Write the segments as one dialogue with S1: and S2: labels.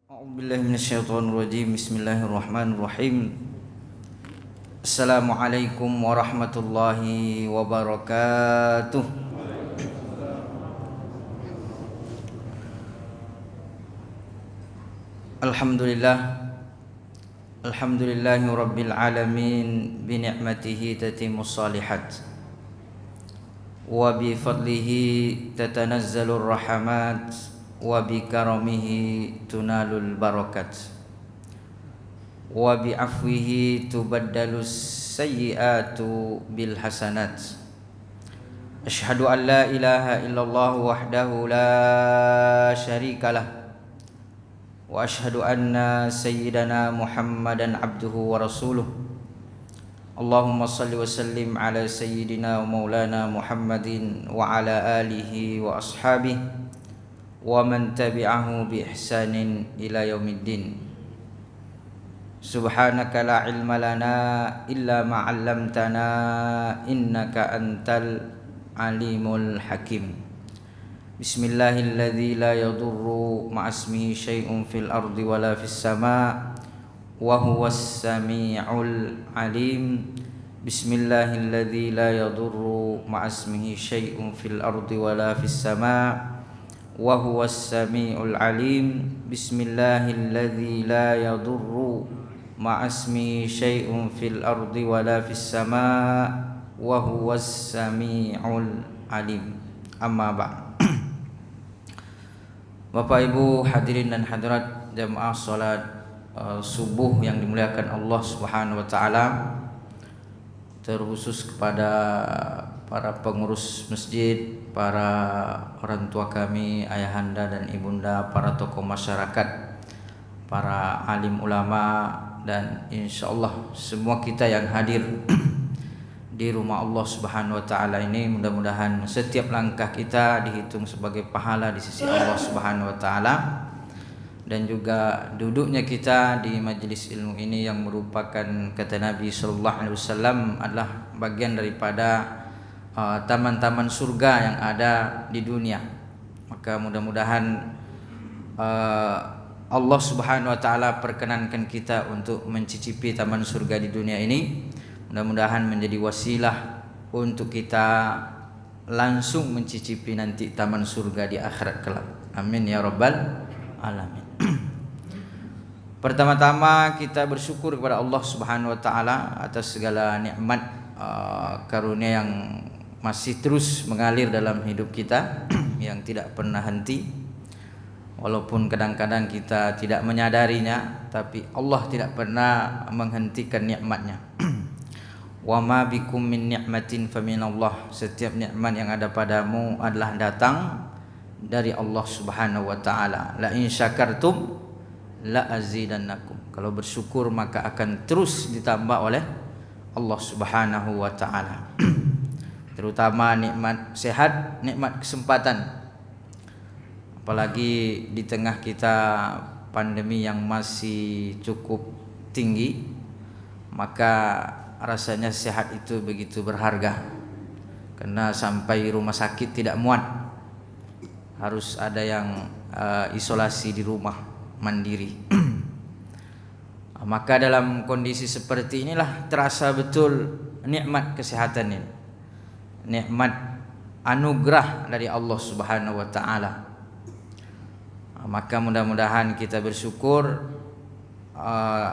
S1: A'udzubillahi minasyaitonirrajim. Bismillahirrahmanirrahim. Assalamualaikum warahmatullahi wabarakatuh. Alhamdulillahi rabbil alamin. Bi ni'matihi tatimmus shalihat wa bi fadlihi tatanazzalur rahamat wa bi karamihi tunalul barakat wa bi afwihi tubaddalus sayyiatu bil hasanat. Asyhadu an la ilaha illallah wahdahu la syarikalah wa asyhadu anna sayyidana Muhammadan abduhu wa rasuluh. Allahumma salli wa sallim ala sayyidina wa maulana Muhammadin wa ala alihi wa ashabihi wa man tabi'ahu bi ihsanin ila yaumiddin. Subhanaka la ilma lana illa ma 'allamtana innaka antal alimul hakim. Bismillahilladzi la yadurru ma'asmihi syai'un fil ardi wala fis sama' wa huwas sami'ul alim. Bismillahilladzi la yadurru ma'asmihi syai'un fil ardi wala fis sama' wa huwas sami'ul alim. Bismillahilladzi la yadurru ma'asmihi syai'un fil ardi wala fis sama' wa huwas sami'ul alim. Amma ba'd. Bapak Ibu hadirin dan hadirat jamaah salat subuh yang dimuliakan Allah Subhanahu wa taala, terkhusus kepada para pengurus masjid, para orang tua kami, ayahanda dan ibunda, para tokoh masyarakat, para alim ulama, dan insyaallah semua kita yang hadir di rumah Allah Subhanahu wa taala ini, mudah-mudahan setiap langkah kita dihitung sebagai pahala di sisi Allah Subhanahu wa taala. Dan juga duduknya kita di majelis ilmu ini yang merupakan, kata Nabi sallallahu alaihi wasallam, adalah bagian daripada taman-taman surga yang ada di dunia. Maka mudah-mudahan Allah Subhanahu wa taala perkenankan kita untuk mencicipi taman surga di dunia ini. Mudah-mudahan menjadi wasilah untuk kita langsung mencicipi nanti taman surga di akhirat kelak. Amin ya rabbal alamin. Pertama-tama kita bersyukur kepada Allah Subhanahu wa taala atas segala nikmat karunia yang masih terus mengalir dalam hidup kita yang tidak pernah henti. Walaupun kadang-kadang kita tidak menyadarinya, tapi Allah tidak pernah menghentikan nikmatnya. Wa ma bikum min ni'matin faminallah. Setiap nikmat yang ada padamu adalah datang dari Allah Subhanahu wa taala. La in syakartum la azidannakum. Kalau bersyukur maka akan terus ditambah oleh Allah Subhanahu wa taala. Terutama nikmat sehat, nikmat kesempatan. Apalagi di tengah kita pandemi yang masih cukup tinggi, maka rasanya sehat itu begitu berharga. Karena sampai rumah sakit tidak muat, harus ada yang isolasi di rumah mandiri. Maka dalam kondisi seperti inilah terasa betul nikmat kesehatan ini, nikmat anugerah dari Allah Subhanahu wa taala. Maka mudah-mudahan kita bersyukur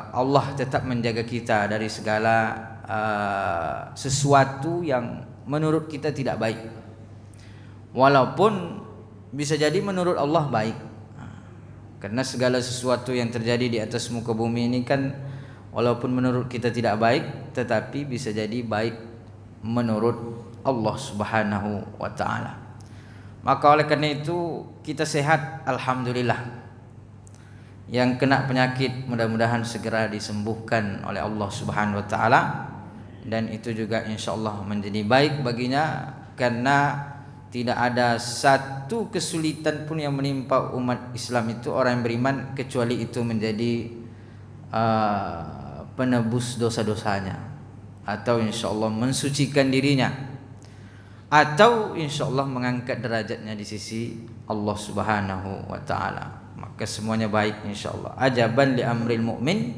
S1: Allah tetap menjaga kita dari segala sesuatu yang menurut kita tidak baik, walaupun bisa jadi menurut Allah baik. Karena segala sesuatu yang terjadi di atas muka bumi ini kan walaupun menurut kita tidak baik, tetapi bisa jadi baik menurut Allah Subhanahu wa taala. Maka oleh karena itu kita sehat, alhamdulillah. Yang kena penyakit mudah-mudahan segera disembuhkan oleh Allah Subhanahu wa taala, dan itu juga insyaallah menjadi baik baginya, karena tidak ada satu kesulitan pun yang menimpa umat Islam itu, orang yang beriman, kecuali itu menjadi penebus dosa-dosanya, atau insyaallah mensucikan dirinya, atau insyaallah mengangkat derajatnya di sisi Allah Subhanahu wa taala. maka semuanya baik insyaallah. Ajaban li amril mukmin,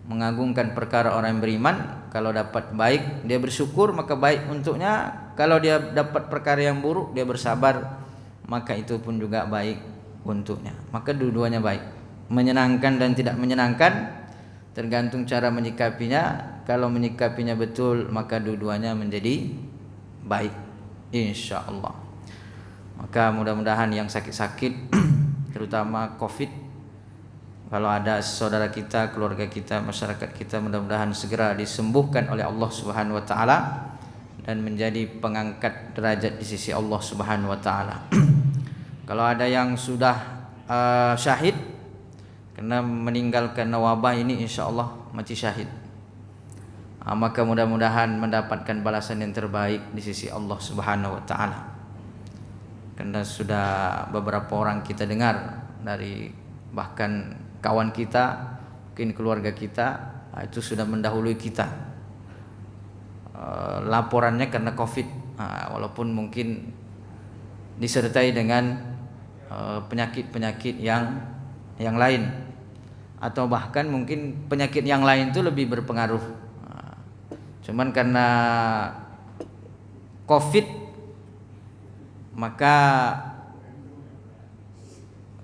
S1: mengagungkan perkara orang yang beriman. Kalau dapat baik dia bersyukur, maka baik untuknya. Kalau dia dapat perkara yang buruk dia bersabar, maka itu pun juga baik untuknya. Maka dua-duanya baik. Menyenangkan dan tidak menyenangkan tergantung cara menyikapinya. Kalau menyikapinya betul, maka dua-duanya menjadi baik insyaallah. Maka mudah-mudahan yang sakit-sakit terutama Covid, kalau ada saudara kita, keluarga kita, masyarakat kita, mudah-mudahan segera disembuhkan oleh Allah Subhanahu wa taala dan menjadi pengangkat derajat di sisi Allah Subhanahu wa taala. Kalau ada yang sudah syahid karena meninggal karena wabah ini, insyaallah mati syahid, maka mudah-mudahan mendapatkan balasan yang terbaik di sisi Allah Subhanahu wa taala. Karena sudah beberapa orang kita dengar dari bahkan kawan kita, mungkin keluarga kita, itu sudah mendahului kita laporannya karena Covid, walaupun mungkin disertai dengan penyakit-penyakit yang lain, atau bahkan mungkin penyakit yang lain itu lebih berpengaruh. Cuman karena Covid, maka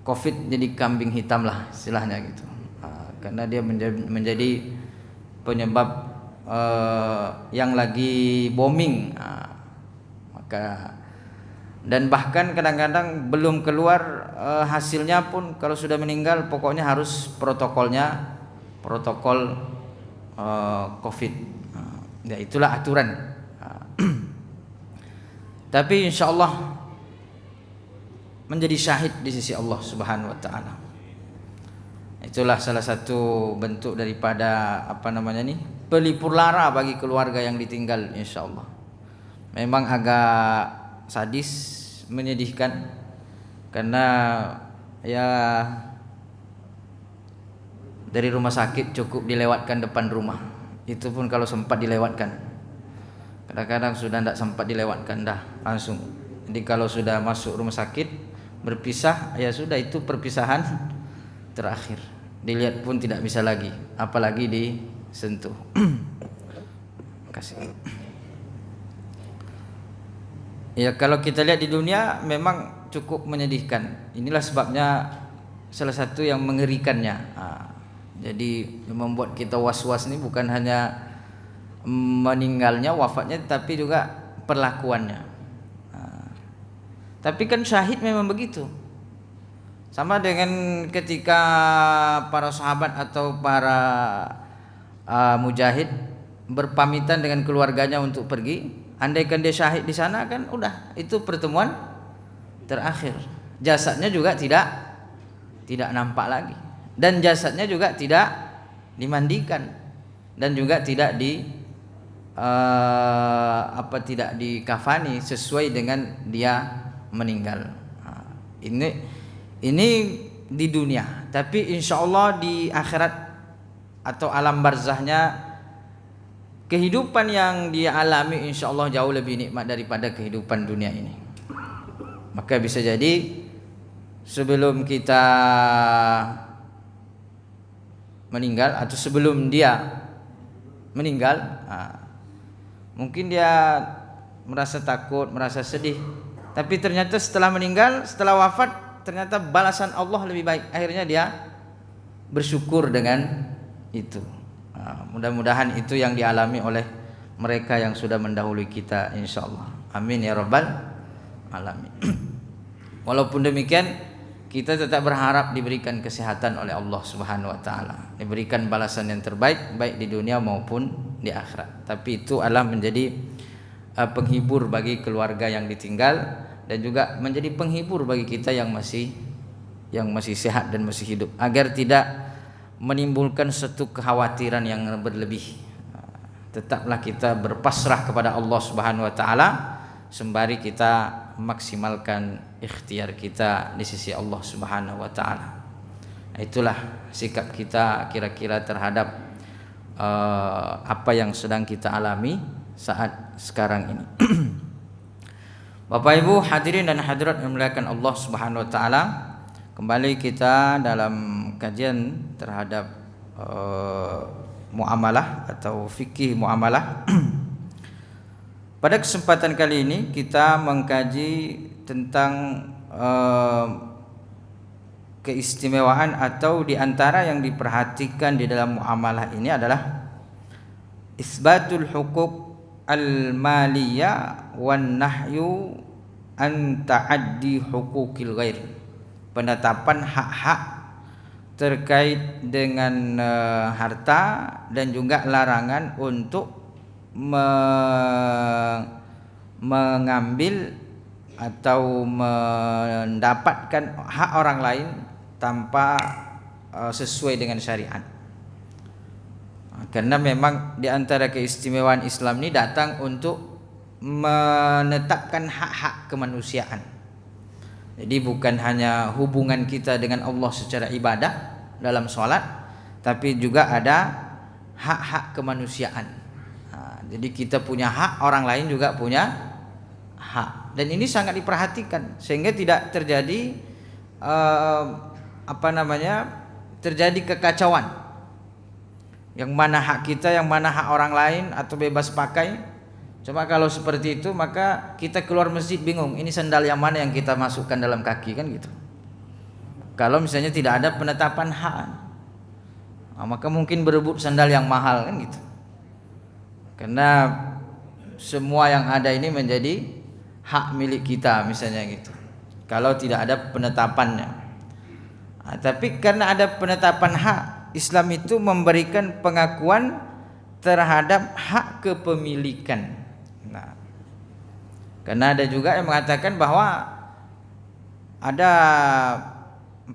S1: Covid jadi kambing hitam lah istilahnya gitu. Karena dia menjadi penyebab yang lagi booming. Maka dan bahkan kadang-kadang belum keluar hasilnya pun, kalau sudah meninggal pokoknya harus protokol Covid. Ya itulah aturan. Tapi insyaallah menjadi syahid di sisi Allah Subhanahu wa taala. Itulah salah satu bentuk daripada pelipur lara bagi keluarga yang ditinggal insyaallah. Memang agak sadis, menyedihkan, karena ya dari rumah sakit cukup dilewatkan depan rumah. Itu pun kalau sempat dilewatkan. Kadang-kadang sudah tidak sempat dilewatkan dah langsung. Jadi kalau sudah masuk rumah sakit berpisah, ya sudah, itu perpisahan terakhir. Dilihat pun tidak bisa lagi, apalagi disentuh. Kasih. Ya kalau kita lihat di dunia memang cukup menyedihkan. Inilah sebabnya salah satu yang mengerikannya. Jadi yang membuat kita was-was ini bukan hanya meninggalnya, wafatnya, tapi juga perlakuannya. Tapi kan syahid memang begitu. Sama dengan ketika para sahabat atau para mujahid berpamitan dengan keluarganya untuk pergi. Andaikan dia syahid di sana, kan udah, itu pertemuan terakhir. Jasadnya juga tidak nampak lagi, dan jasadnya juga tidak dimandikan, dan juga tidak tidak dikafani sesuai dengan dia meninggal. Ini di dunia, tapi insyaallah di akhirat atau alam barzahnya, kehidupan yang dia alami insyaallah jauh lebih nikmat daripada kehidupan dunia ini. Maka bisa jadi sebelum kita meninggal atau sebelum dia meninggal, mungkin dia merasa takut, merasa sedih, tapi ternyata setelah meninggal, setelah wafat, ternyata balasan Allah lebih baik. Akhirnya dia bersyukur dengan itu. Mudah-mudahan itu yang dialami oleh mereka yang sudah mendahului kita insyaallah. Amin ya rabbal alamin. Walaupun demikian, kita tetap berharap diberikan kesehatan oleh Allah Subhanahu wa taala, diberikan balasan yang terbaik baik di dunia maupun di akhirat. Tapi itu adalah menjadi penghibur bagi keluarga yang ditinggal, dan juga menjadi penghibur bagi kita yang masih sehat dan masih hidup, agar tidak menimbulkan satu kekhawatiran yang berlebih. Tetaplah kita berpasrah kepada Allah Subhanahu wa taala sembari kita maksimalkan ikhtiar kita di sisi Allah Subhanahu wa taala. Itulah sikap kita kira-kira terhadap apa yang sedang kita alami saat sekarang ini. Bapak Ibu hadirin dan hadirat yang dimuliakan Allah Subhanahu wa taala, Kembali kita dalam kajian terhadap muamalah atau fikih muamalah. Pada kesempatan kali ini kita mengkaji tentang keistimewaan atau diantara yang diperhatikan di dalam muamalah ini adalah isbatul huquq al-maliyah wan nahyu an ta'addi huquqil ghair. Penetapan hak-hak terkait dengan harta dan juga larangan untuk mengambil atau mendapatkan hak orang lain tanpa sesuai dengan syariat. Karena memang di antara keistimewaan Islam ini datang untuk menetapkan hak-hak kemanusiaan. Jadi bukan hanya hubungan kita dengan Allah secara ibadah dalam sholat, tapi juga ada hak-hak kemanusiaan. Jadi kita punya hak, orang lain juga punya hak. Dan ini sangat diperhatikan sehingga tidak terjadi terjadi kekacauan. Yang mana hak kita, yang mana hak orang lain, atau bebas pakai. Cuma kalau seperti itu maka kita keluar masjid bingung, ini sandal yang mana yang kita masukkan dalam kaki, kan gitu. Kalau misalnya tidak ada penetapan hak, maka mungkin berebut sandal yang mahal, kan gitu. Karena semua yang ada ini menjadi hak milik kita misalnya gitu. Kalau tidak ada penetapannya. Tapi karena ada penetapan hak, Islam itu memberikan pengakuan terhadap hak kepemilikan. Karena ada juga yang mengatakan bahwa ada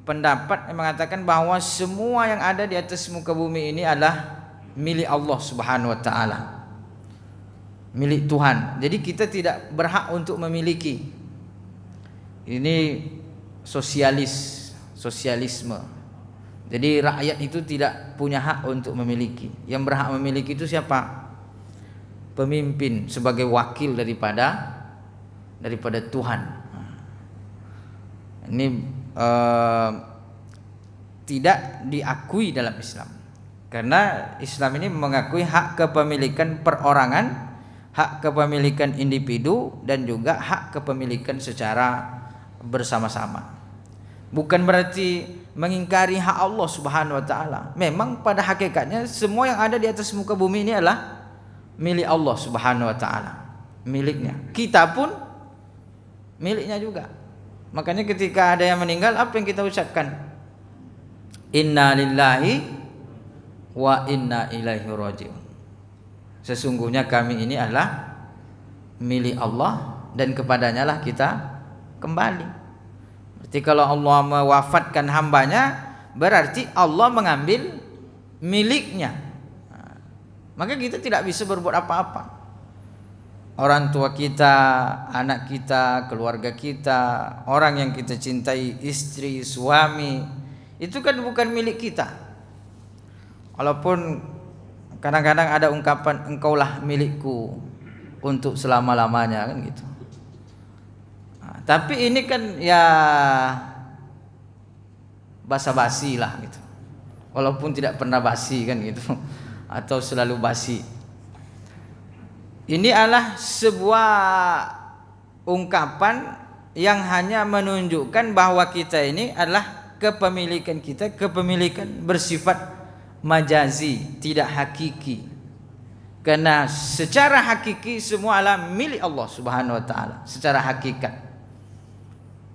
S1: pendapat yang mengatakan bahwa semua yang ada di atas muka bumi ini adalah milik Allah Subhanahu wa taala. Milik Tuhan. Jadi kita tidak berhak untuk memiliki. Ini sosialisme. Jadi rakyat itu tidak punya hak untuk memiliki. Yang berhak memiliki itu siapa? Pemimpin sebagai wakil daripada Tuhan. Ini tidak diakui dalam Islam. Karena Islam ini mengakui hak kepemilikan perorangan, hak kepemilikan individu, dan juga hak kepemilikan secara bersama-sama. Bukan berarti mengingkari hak Allah Subhanahu wa taala. Memang pada hakikatnya semua yang ada di atas muka bumi ini adalah milik Allah Subhanahu wa taala. Miliknya. Kita pun miliknya juga. Makanya ketika ada yang meninggal, apa yang kita ucapkan? Inna lillahi wa inna ilaihi raji'un. Sesungguhnya kami ini adalah milik Allah dan kepadanya lah kita kembali. Berarti kalau Allah mewafatkan hambanya, berarti Allah mengambil miliknya. Maka kita tidak bisa berbuat apa-apa. Orang tua kita, anak kita, keluarga kita, orang yang kita cintai, istri, suami, itu kan bukan milik kita. Walaupun kadang-kadang ada ungkapan engkaulah milikku untuk selama-lamanya, kan gitu. Tapi ini kan ya basa-basi lah gitu. Walaupun tidak pernah basi, kan gitu. Atau selalu basi. Ini adalah sebuah ungkapan yang hanya menunjukkan bahwa kita ini adalah kepemilikan kita, kepemilikan bersifat majazi, tidak hakiki. Karena secara hakiki semua adalah milik Allah Subhanahu wa taala, secara hakikat.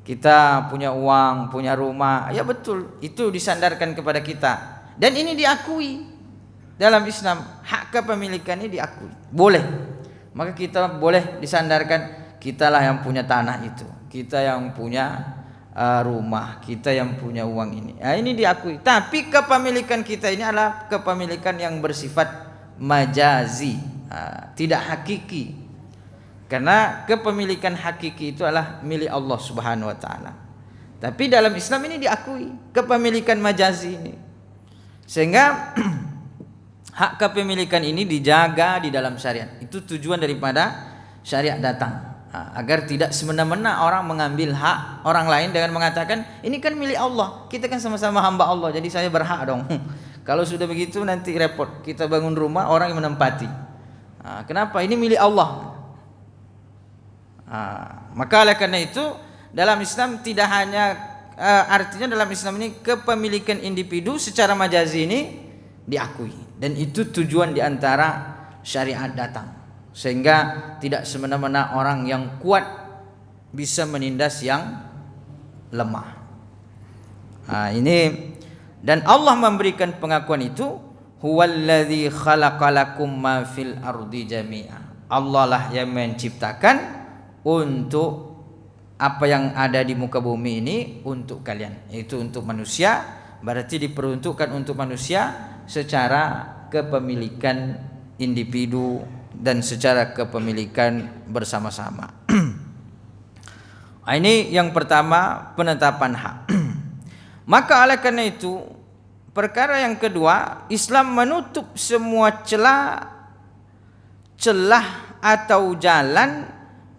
S1: Kita punya uang, punya rumah, ya betul, itu disandarkan kepada kita. Dan ini diakui dalam Islam, hak kepemilikan ini diakui. Boleh. Maka kita boleh disandarkan, kitalah yang punya tanah itu, kita yang punya rumah, kita yang punya uang ini. Nah, ini diakui. Tapi kepemilikan kita ini adalah kepemilikan yang bersifat majazi, tidak hakiki. Karena kepemilikan hakiki itu adalah milik Allah Subhanahu wa taala. Tapi dalam Islam ini diakui kepemilikan majazi ini. Sehingga hak kepemilikan ini dijaga di dalam syariat. Itu tujuan daripada syariat datang. agar tidak semena-mena orang mengambil hak orang lain dengan mengatakan ini kan milik Allah, kita kan sama-sama hamba Allah, jadi saya berhak dong. Kalau sudah begitu nanti repot, kita bangun rumah orang yang menempati. Kenapa? Ini milik Allah. Maka oleh karena itu dalam Islam tidak hanya artinya dalam Islam ini kepemilikan individu secara majazi ini diakui, dan itu tujuan diantara syariat datang, sehingga tidak semena-mena orang yang kuat bisa menindas yang lemah. Ini, dan Allah memberikan pengakuan itu, huwallazi khalaqalakum ma fil ardi jami'a. Allah lah yang menciptakan untuk apa yang ada di muka bumi ini untuk kalian, yaitu untuk manusia. Berarti diperuntukkan untuk manusia secara kepemilikan individu dan secara kepemilikan bersama-sama. Ini yang pertama, penetapan hak. Maka oleh karena itu, perkara yang kedua, Islam menutup semua celah atau jalan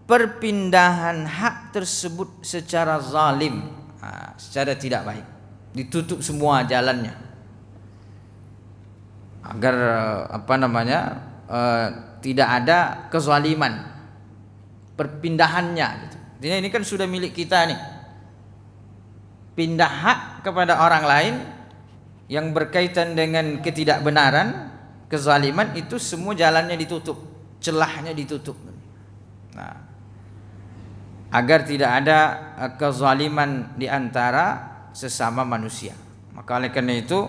S1: perpindahan hak tersebut secara zalim, secara tidak baik. Ditutup semua jalannya agar tidak ada kezaliman perpindahannya gitu. Ini kan sudah milik kita nih, pindah hak kepada orang lain yang berkaitan dengan ketidakbenaran, kezaliman, itu semua jalannya ditutup, celahnya ditutup. Agar tidak ada kezaliman di antara sesama manusia. Maka oleh karena itu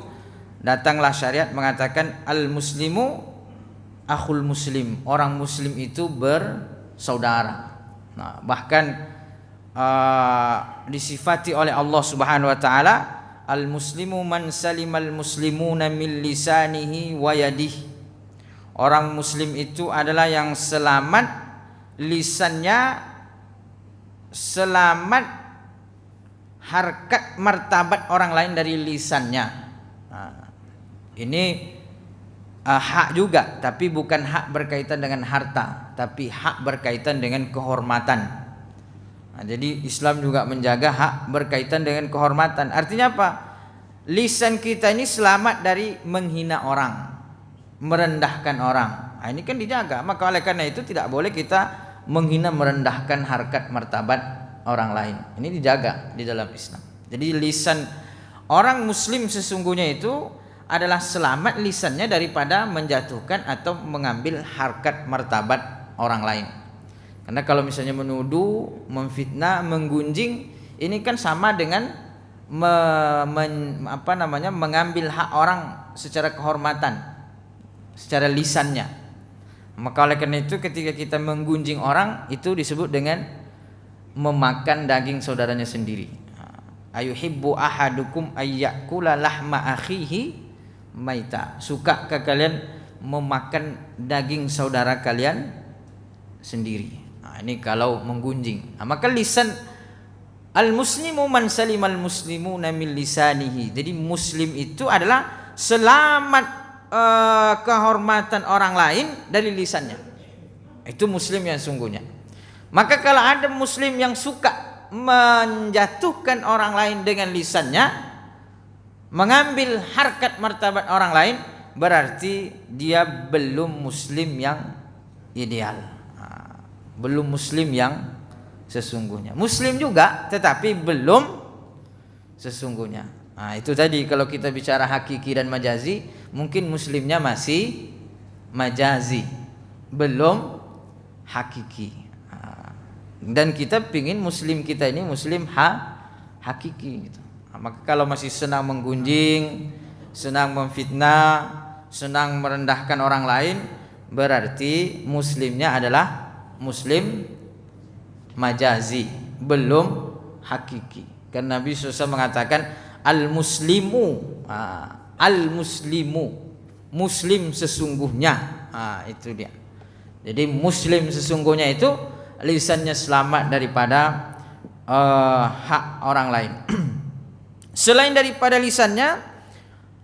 S1: datanglah syariat mengatakan al-muslimu akhul muslim, orang muslim itu bersaudara. Bahkan disifati oleh Allah Subhanahu wa taala, al-muslimu man salimal muslimuna min lisanihi wa yadihi. Orang muslim itu adalah yang selamat lisannya, selamat harkat martabat orang lain dari lisannya. Ini hak juga, tapi bukan hak berkaitan dengan harta, tapi hak berkaitan dengan kehormatan. Jadi Islam juga menjaga hak berkaitan dengan kehormatan. Artinya apa? Lisan kita ini selamat dari menghina orang, merendahkan orang. Ini kan dijaga. Maka oleh karena itu tidak boleh kita menghina, merendahkan harkat martabat orang lain. Ini dijaga di dalam Islam. Jadi lisan orang muslim sesungguhnya itu adalah selamat lisannya daripada menjatuhkan atau mengambil harkat martabat orang lain. Karena kalau misalnya menuduh, memfitnah, menggunjing, ini kan sama dengan mengambil hak orang secara kehormatan, secara lisannya. Maka oleh karena itu ketika kita menggunjing orang, itu disebut dengan memakan daging saudaranya sendiri. Ayuhibbu ahadukum ayyakula lahma akhihi maita. Sukakah kalian memakan daging saudara kalian sendiri? Ini kalau menggunjing. Maka lisan al-muslimu man salimal muslimuna min lisanihi. Jadi muslim itu adalah selamat kehormatan orang lain dari lisannya. Itu muslim yang sungguhnya. Maka kalau ada muslim yang suka menjatuhkan orang lain dengan lisannya, mengambil harkat martabat orang lain, berarti dia belum muslim yang ideal, belum muslim yang sesungguhnya. Muslim juga tetapi belum sesungguhnya. Itu tadi kalau kita bicara hakiki dan majazi, mungkin muslimnya masih majazi, belum hakiki. Dan kita pingin muslim kita ini muslim hakiki gitu. Maka kalau masih senang menggunjing, senang memfitnah, senang merendahkan orang lain, berarti muslimnya adalah muslim majazi, belum hakiki. Karena Nabi SAW mengatakan al-muslimu, muslim sesungguhnya. Itu dia. Jadi muslim sesungguhnya itu lisannya selamat daripada hak orang lain. Selain daripada lisannya,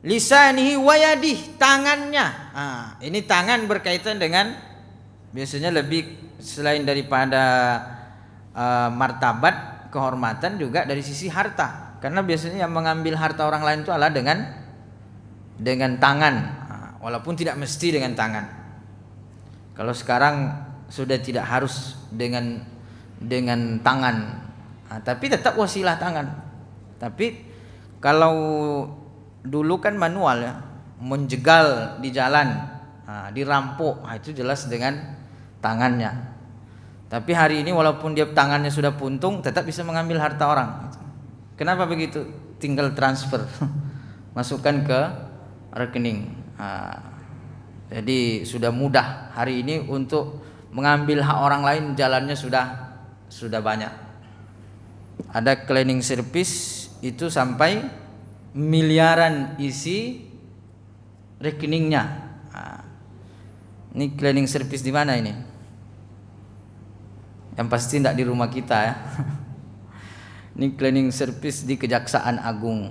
S1: lisanihi wa yadih, tangannya. Ini tangan berkaitan dengan biasanya lebih selain daripada martabat, kehormatan juga dari sisi harta. Karena biasanya yang mengambil harta orang lain itu adalah dengan tangan, walaupun tidak mesti dengan tangan. Kalau sekarang sudah tidak harus dengan tangan, tapi tetap wasilah tangan. Tapi kalau dulu kan manual ya, menjegal di jalan, dirampok, itu jelas dengan tangannya. Tapi hari ini walaupun dia tangannya sudah puntung, tetap bisa mengambil harta orang. Kenapa begitu? Tinggal transfer, masukkan ke rekening. Jadi sudah mudah hari ini untuk mengambil hak orang lain, jalannya sudah banyak. Ada cleaning service itu sampai miliaran isi rekeningnya. Ini cleaning service di mana ini? Yang pasti tidak di rumah kita ya. Ini cleaning service di Kejaksaan Agung.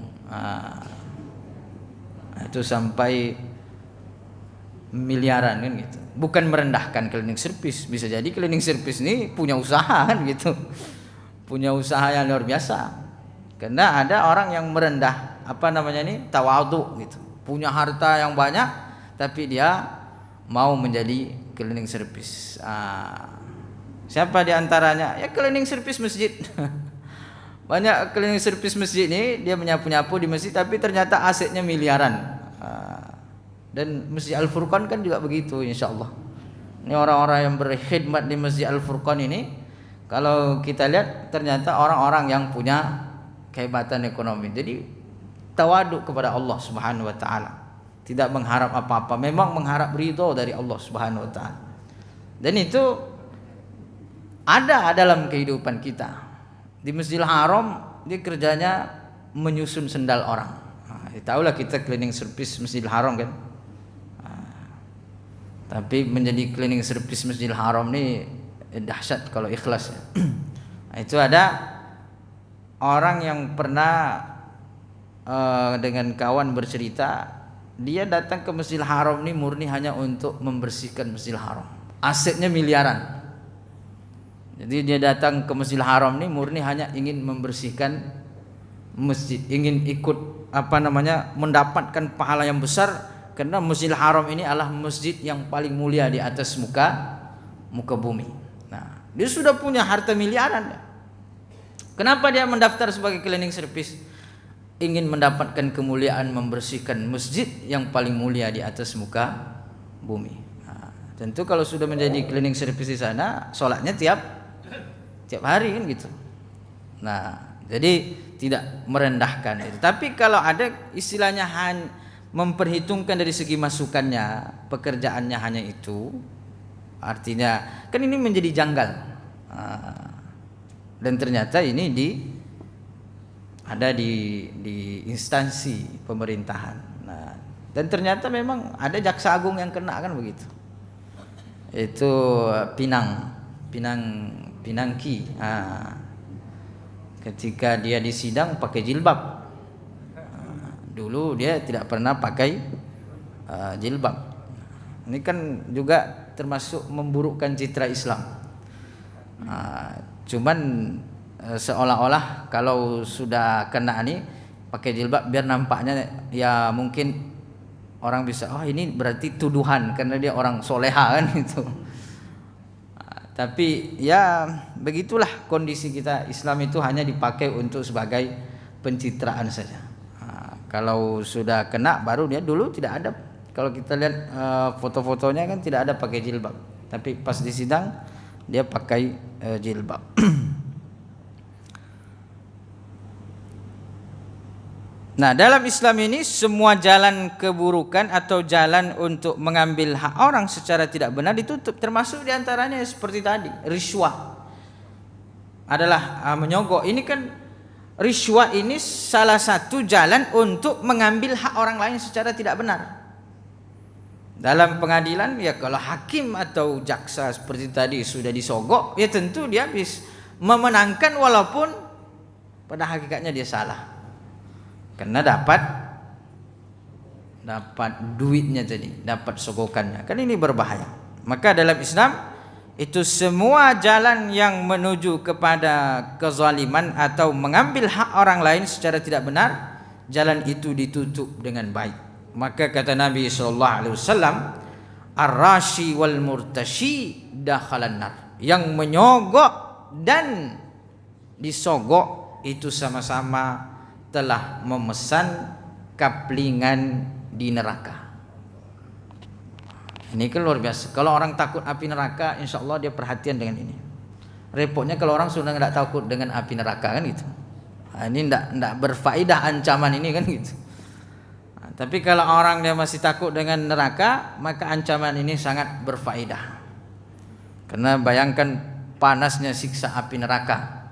S1: Itu sampai miliaran kan gitu. Bukan merendahkan cleaning service, bisa jadi cleaning service ini punya usaha kan gitu. Punya usaha yang luar biasa. Karena ada orang yang merendah, tawadhu gitu. Punya harta yang banyak tapi dia mau menjadi cleaning service. Siapa di antaranya? Ya cleaning service masjid. Banyak cleaning service masjid ini dia menyapu-nyapu di masjid tapi ternyata asetnya miliaran. Dan Masjid Al-Furqan kan juga begitu insyaallah. Ini orang-orang yang berkhidmat di Masjid Al-Furqan ini, kalau kita lihat ternyata orang-orang yang punya kehebatan ekonomi. Jadi tawaduk kepada Allah Subhanahu wa taala. Tidak mengharap apa-apa, memang mengharap ridho dari Allah Subhanahu wa taala. Dan itu ada dalam kehidupan kita. Di Masjidil Haram dia kerjanya menyusun sendal orang. Tahulah kita cleaning service Masjidil Haram kan. Tapi menjadi cleaning service Masjidil Haram ini dahsyat kalau ikhlas ya. Itu ada orang yang pernah dengan kawan bercerita, dia datang ke Masjidil Haram ini murni hanya untuk membersihkan Masjidil Haram. Asetnya miliaran. Jadi dia datang ke Masjidil Haram ini murni hanya ingin membersihkan masjid, ingin ikut mendapatkan pahala yang besar. Karena Masjidil Haram ini adalah masjid yang paling mulia di atas muka bumi. Nah, dia sudah punya harta miliaran. Kenapa dia mendaftar sebagai cleaning service? Ingin mendapatkan kemuliaan membersihkan masjid yang paling mulia di atas muka bumi. Nah, tentu kalau sudah menjadi cleaning service di sana, sholatnya tiap hari kan gitu. Nah, jadi tidak merendahkan itu. Tapi kalau ada istilahnya memperhitungkan dari segi masukannya, pekerjaannya hanya itu, artinya kan ini menjadi janggal. Dan ternyata ini ada di instansi pemerintahan. Nah, dan ternyata memang ada jaksa agung yang kena kan begitu. Itu Pinangki. Ketika dia disidang pakai jilbab. Dulu dia tidak pernah pakai jilbab. Ini kan juga termasuk memburukkan citra Islam. Cuman seolah-olah kalau sudah kena ini pakai jilbab biar nampaknya ya mungkin orang bisa ini berarti tuduhan karena dia orang soleha kan itu. Tapi ya begitulah kondisi kita. Islam itu hanya dipakai untuk sebagai pencitraan saja. Kalau sudah kena baru dia dulu tidak ada. Kalau kita lihat foto-fotonya kan tidak ada pakai jilbab. Tapi pas di sidang dia pakai jilbab. Nah, dalam Islam ini semua jalan keburukan atau jalan untuk mengambil hak orang secara tidak benar ditutup. Termasuk diantaranya seperti tadi, riswah adalah menyogok. Ini kan riswah ini salah satu jalan untuk mengambil hak orang lain secara tidak benar. Dalam pengadilan ya kalau hakim atau jaksa seperti tadi sudah disogok, ya tentu dia bisa memenangkan walaupun pada hakikatnya dia salah. Karena dapat duitnya tadi, dapat sogokannya. Kan ini berbahaya. Maka dalam Islam itu semua jalan yang menuju kepada kezaliman atau mengambil hak orang lain secara tidak benar, jalan itu ditutup dengan baik. Maka kata Nabi sallallahu alaihi wasallam, ar-rashi wal murtashi dakhalan nar. Yang menyogok dan disogok itu sama-sama telah memesan kaplingan di neraka. Ini kan luar biasa. Kalau orang takut api neraka, insya Allah dia perhatian dengan ini. Repotnya kalau orang sudah tidak takut dengan api neraka kan gitu. Nah, ini tidak berfaedah ancaman ini kan gitu. Nah, tapi kalau orang dia masih takut dengan neraka, maka ancaman ini sangat berfaedah. Karena bayangkan panasnya siksa api neraka.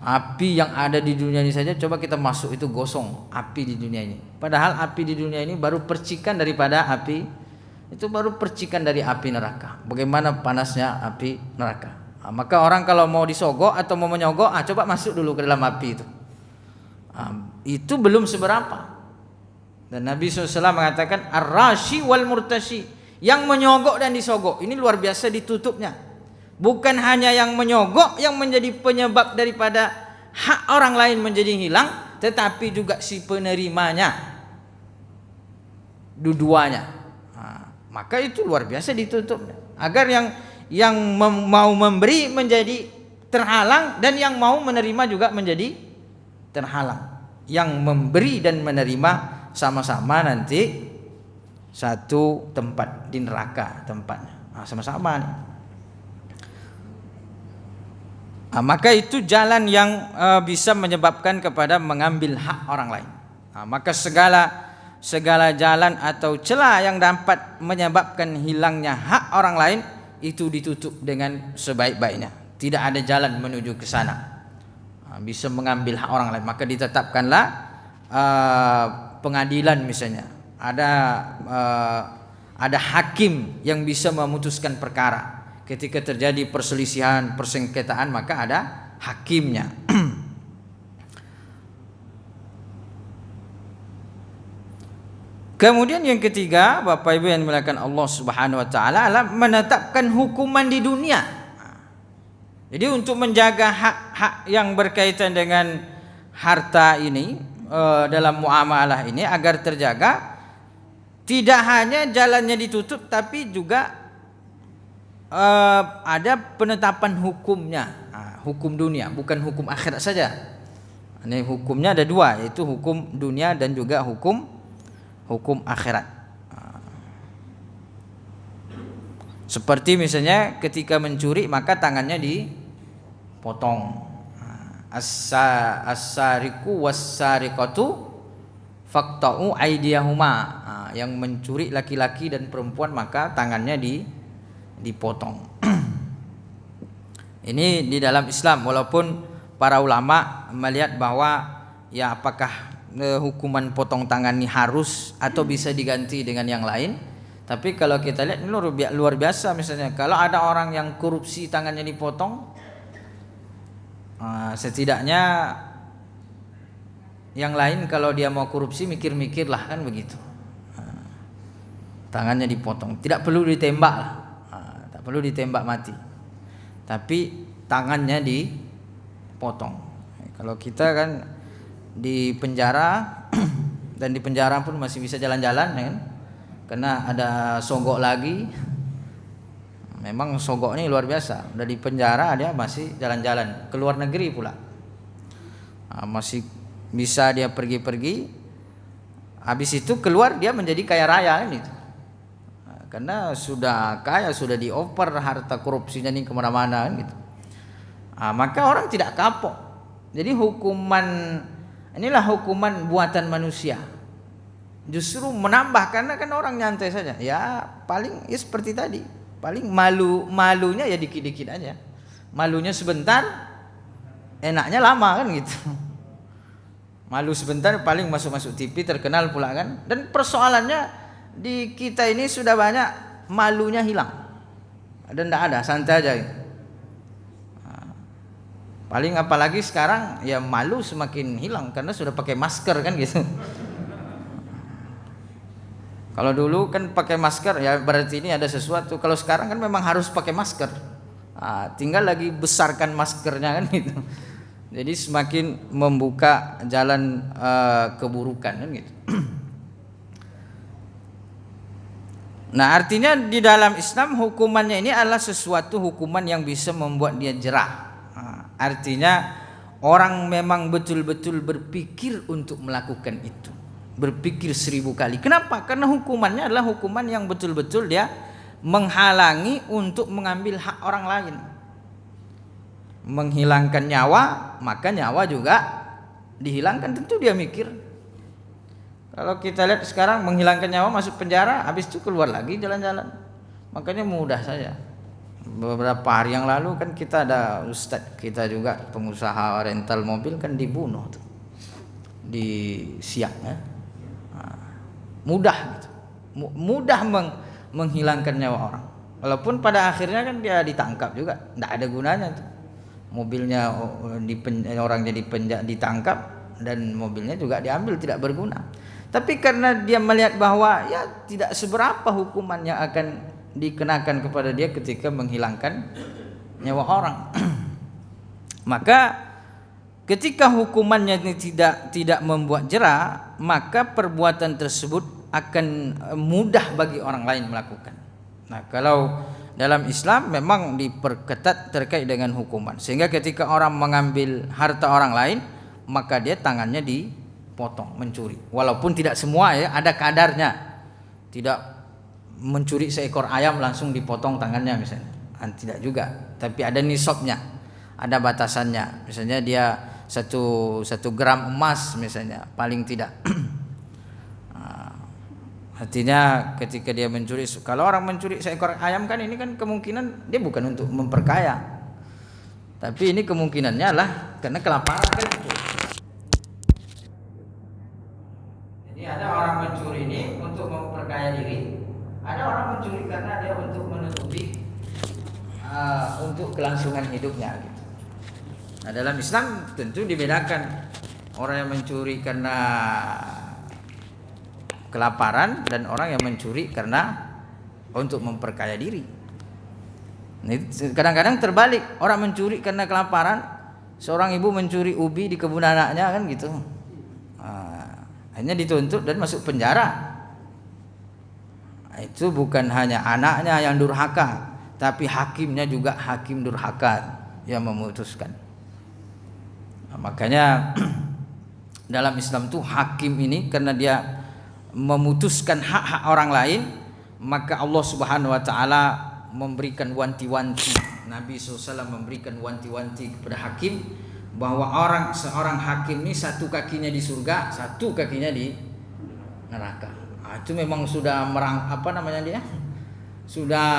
S1: Api yang ada di dunia ini saja, coba kita masuk itu gosong api di dunia ini. Padahal api di dunia ini baru percikan daripada api. Itu baru percikan dari api neraka. Bagaimana panasnya api neraka. Maka orang kalau mau disogok atau mau menyogok, coba masuk dulu ke dalam api itu. Itu belum seberapa. Dan Nabi SAW mengatakan ar-rashi wal murtashi, yang menyogok dan disogok. Ini luar biasa ditutupnya. Bukan hanya yang menyogok yang menjadi penyebab daripada hak orang lain menjadi hilang, tetapi juga si penerimanya, dua-duanya. Maka itu luar biasa ditutup agar yang mau memberi menjadi terhalang dan yang mau menerima juga menjadi terhalang. Yang memberi dan menerima sama-sama nanti satu tempat di neraka tempatnya. Sama-sama nih. Maka itu jalan yang bisa menyebabkan kepada mengambil hak orang lain. Maka segala jalan atau celah yang dapat menyebabkan hilangnya hak orang lain itu ditutup dengan sebaik-baiknya. Tidak ada jalan menuju ke sana. Bisa mengambil hak orang lain, maka ditetapkanlah pengadilan misalnya. Ada hakim yang bisa memutuskan perkara. Ketika terjadi perselisihan, persengketaan, maka ada hakimnya. Kemudian yang ketiga, Bapak Ibu yang dimuliakan Allah Subhanahu wa taala, adalah menetapkan hukuman di dunia. Jadi untuk menjaga hak-hak yang berkaitan dengan harta ini dalam muamalah ini agar terjaga, tidak hanya jalannya ditutup tapi juga ada penetapan hukumnya. Hukum dunia, bukan hukum akhirat saja. Ini hukumnya ada dua, yaitu hukum dunia dan juga hukum akhirat. Seperti misalnya ketika mencuri maka tangannya dipotong. As-sariqu was-sariqatu faqta'u aydiyahuma. Yang mencuri laki-laki dan perempuan maka tangannya dipotong. Ini di dalam Islam, walaupun para ulama melihat bahwa ya apakah hukuman potong tangan ini harus atau bisa diganti dengan yang lain. Tapi kalau kita lihat ini luar biasa. Misalnya kalau ada orang yang korupsi tangannya dipotong, setidaknya yang lain kalau dia mau korupsi mikir-mikir lah kan begitu. Tangannya dipotong, tidak perlu ditembak lah, tak perlu ditembak mati, tapi tangannya dipotong. Kalau kita kan di penjara dan di penjara pun masih bisa jalan-jalan ya kan? Karena ada sogok lagi. Memang sogok ini luar biasa. Udah di penjara dia masih jalan-jalan, ke luar negeri pula. Masih bisa dia pergi-pergi. Habis itu keluar dia menjadi kaya raya kan itu. Karena sudah kaya, sudah dioper harta korupsinya ini kemana-mana kan gitu. Maka orang tidak kapok. Jadi inilah hukuman buatan manusia. Justru menambah, karena kan orang nyantai saja. Ya paling ya seperti tadi, paling malunya ya dikit-dikit aja. Malunya sebentar, enaknya lama kan gitu. Malu sebentar, paling masuk-masuk TV terkenal pula kan. Dan persoalannya di kita ini sudah banyak malunya hilang. Dan tidak ada, santai aja gitu. Paling apalagi sekarang ya malu semakin hilang karena sudah pakai masker kan gitu. Kalau dulu kan pakai masker ya berarti ini ada sesuatu. Kalau sekarang kan memang harus pakai masker. Tinggal lagi besarkan maskernya kan gitu. Jadi semakin membuka jalan keburukan kan gitu. Nah, artinya di dalam Islam hukumannya ini adalah sesuatu hukuman yang bisa membuat dia jerah. Artinya orang memang betul-betul berpikir untuk melakukan itu. Berpikir 1000 kali. Kenapa? Karena hukumannya adalah hukuman yang betul-betul dia menghalangi untuk mengambil hak orang lain. Menghilangkan nyawa, maka nyawa juga dihilangkan. Tentu dia mikir. Kalau kita lihat sekarang menghilangkan nyawa masuk penjara, habis itu keluar lagi jalan-jalan. Makanya mudah saja. Beberapa hari yang lalu kan kita ada ustadz kita juga pengusaha rental mobil kan dibunuh tuh. Di Siak ya. Mudah gitu. Mudah menghilangkan nyawa orang. Walaupun pada akhirnya kan dia ditangkap juga, tidak ada gunanya tuh. Mobilnya orang jadi ditangkap dan mobilnya juga diambil, tidak berguna. Tapi karena dia melihat bahwa ya tidak seberapa hukuman yang akan dikenakan kepada dia ketika menghilangkan nyawa orang. Maka ketika hukumannya ini tidak membuat jera, maka perbuatan tersebut akan mudah bagi orang lain melakukan. Nah, kalau dalam Islam memang diperketat terkait dengan hukuman, sehingga ketika orang mengambil harta orang lain, maka dia tangannya dipotong, mencuri. Walaupun tidak semua ya, ada kadarnya. Tidak mencuri seekor ayam langsung dipotong tangannya misalnya. Tidak juga, tapi ada nisabnya, ada batasannya. Misalnya dia 1 gram emas misalnya, paling tidak. Artinya ketika dia mencuri, kalau orang mencuri seekor ayam kan ini kan kemungkinan dia bukan untuk memperkaya, tapi ini kemungkinannya adalah karena kelaparan kan itu. Jadi ada orang mencuri ini untuk memperkaya diri, ada orang mencuri karena dia untuk menutupi untuk kelangsungan hidupnya gitu. Nah, dalam Islam tentu dibedakan orang yang mencuri karena kelaparan dan orang yang mencuri karena untuk memperkaya diri. Kadang-kadang terbalik, orang mencuri karena kelaparan, seorang ibu mencuri ubi di kebun anaknya kan gitu. Hanya dituntut dan masuk penjara. Itu bukan hanya anaknya yang durhaka, tapi hakimnya juga hakim durhaka yang memutuskan. Makanya dalam Islam tuh hakim ini karena dia memutuskan hak-hak orang lain, maka Allah Subhanahu wa taala memberikan wanti-wanti. Nabi SAW memberikan wanti-wanti kepada hakim bahwa seorang hakim ini 1 kakinya di surga, 1 kakinya di neraka. Itu memang sudah sudah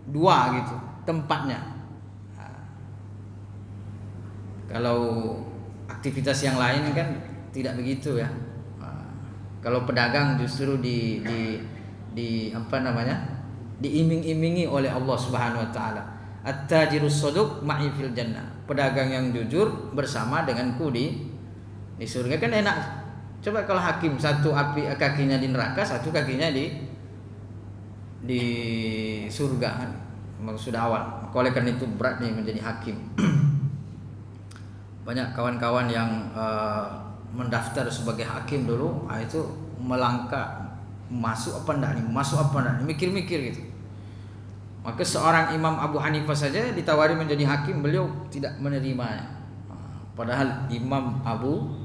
S1: 2 gitu tempatnya. Kalau aktivitas yang lain kan tidak begitu ya. Kalau pedagang justru diiming-imingi oleh Allah Subhanahu wa taala. At-tajirus shadiq ma'i fil jannah. Pedagang yang jujur bersama denganku di surga kan enak. Coba kalau hakim 1 kakinya di neraka, 1 kakinya di surga kan. Memang sudah awal. Oleh karena itu berat nih menjadi hakim. Banyak kawan-kawan yang mendaftar sebagai hakim dulu, itu melangkah masuk apa enggak nih, mikir-mikir gitu. Maka seorang Imam Abu Hanifah saja ditawari menjadi hakim, beliau tidak menerimanya. Padahal Imam Abu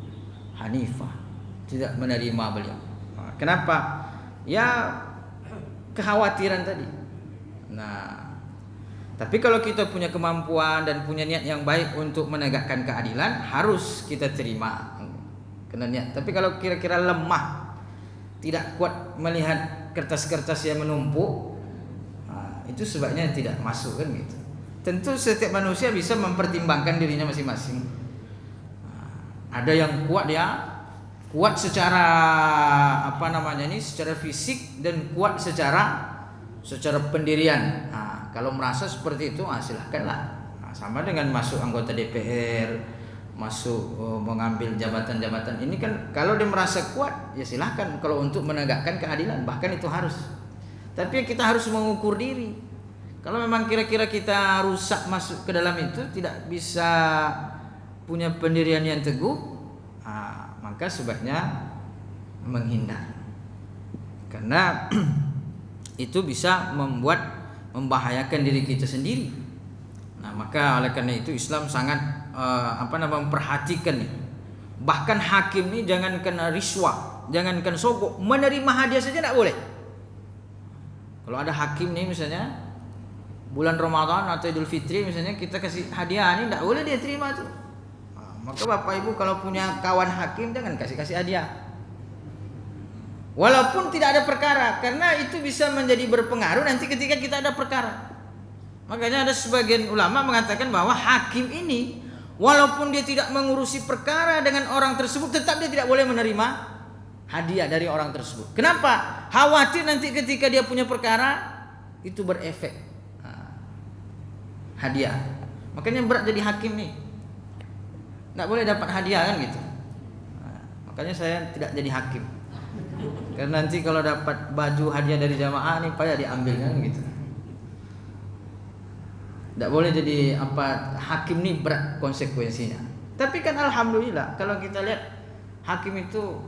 S1: Hanifah tidak menerima beliau. Kenapa? Ya kekhawatiran tadi. Nah, tapi kalau kita punya kemampuan dan punya niat yang baik untuk menegakkan keadilan, harus kita terima kena niat. Tapi kalau kira-kira lemah, tidak kuat melihat kertas-kertas yang menumpuk, itu sebabnya tidak masuk kan gitu. Tentu setiap manusia bisa mempertimbangkan dirinya masing-masing. Ada yang kuat, dia kuat secara secara fisik dan kuat secara pendirian. Kalau merasa seperti itu, silahkanlah. Sama dengan masuk anggota DPR, masuk mengambil jabatan-jabatan ini kan, kalau dia merasa kuat ya silahkan, kalau untuk menegakkan keadilan bahkan itu harus. Tapi kita harus mengukur diri. Kalau memang kira-kira kita rusak masuk ke dalam itu, tidak bisa punya pendirian yang teguh, maka sebaiknya menghindar, karena itu bisa membahayakan diri kita sendiri. Nah, maka oleh karena itu Islam sangat memperhatikan nih. Bahkan hakim nih jangankan riswah, jangankan sogok, menerima hadiah saja tidak boleh. Kalau ada hakim nih misalnya bulan Ramadan atau Idul Fitri misalnya, kita kasih hadiah ini, tidak boleh dia terima tuh. Maka Bapak Ibu kalau punya kawan hakim jangan kasih hadiah, walaupun tidak ada perkara, karena itu bisa menjadi berpengaruh nanti ketika kita ada perkara. Makanya ada sebagian ulama mengatakan bahwa hakim ini walaupun dia tidak mengurusi perkara dengan orang tersebut, tetap dia tidak boleh menerima hadiah dari orang tersebut. Kenapa? Khawatir nanti ketika dia punya perkara itu berefek hadiah. Makanya berat jadi hakim nih, tidak boleh dapat hadiah kan gitu. Makanya saya tidak jadi hakim, karena nanti kalau dapat baju hadiah dari jamaah nih payah diambil kan gitu. Tidak boleh jadi hakim nih, berat konsekuensinya. Tapi kan alhamdulillah kalau kita lihat hakim itu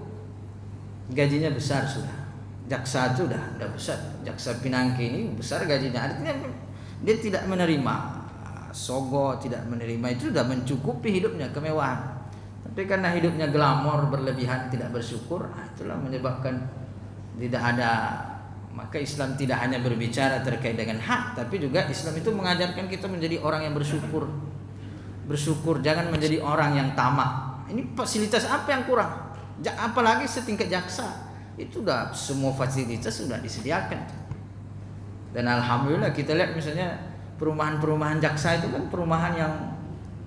S1: gajinya besar sudah. Jaksa itu udah besar. Jaksa Pinangki ini besar gajinya. Artinya dia tidak menerima sogo, tidak menerima, itu sudah mencukupi hidupnya, kemewahan. Tapi karena hidupnya glamor, berlebihan, tidak bersyukur, itulah menyebabkan tidak ada. Maka Islam tidak hanya berbicara terkait dengan hak, tapi juga Islam itu mengajarkan kita menjadi orang yang bersyukur. Bersyukur, jangan menjadi orang yang tamak. Ini fasilitas apa yang kurang? Apalagi setingkat jaksa, itu sudah semua fasilitas sudah disediakan. Dan alhamdulillah kita lihat misalnya perumahan-perumahan jaksa itu kan perumahan yang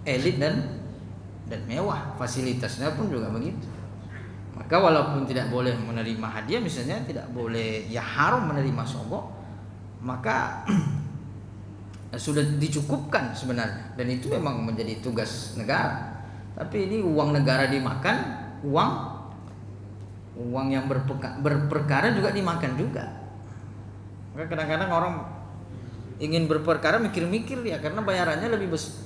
S1: elit dan mewah, fasilitasnya pun juga begitu. Maka walaupun tidak boleh menerima hadiah misalnya, tidak boleh, ya haram menerima sogok, maka sudah dicukupkan sebenarnya, dan itu memang menjadi tugas negara. Tapi ini uang negara dimakan, uang yang berperkara juga dimakan juga. Maka kadang-kadang orang ingin berperkara mikir-mikir ya, karena bayarannya lebih besar.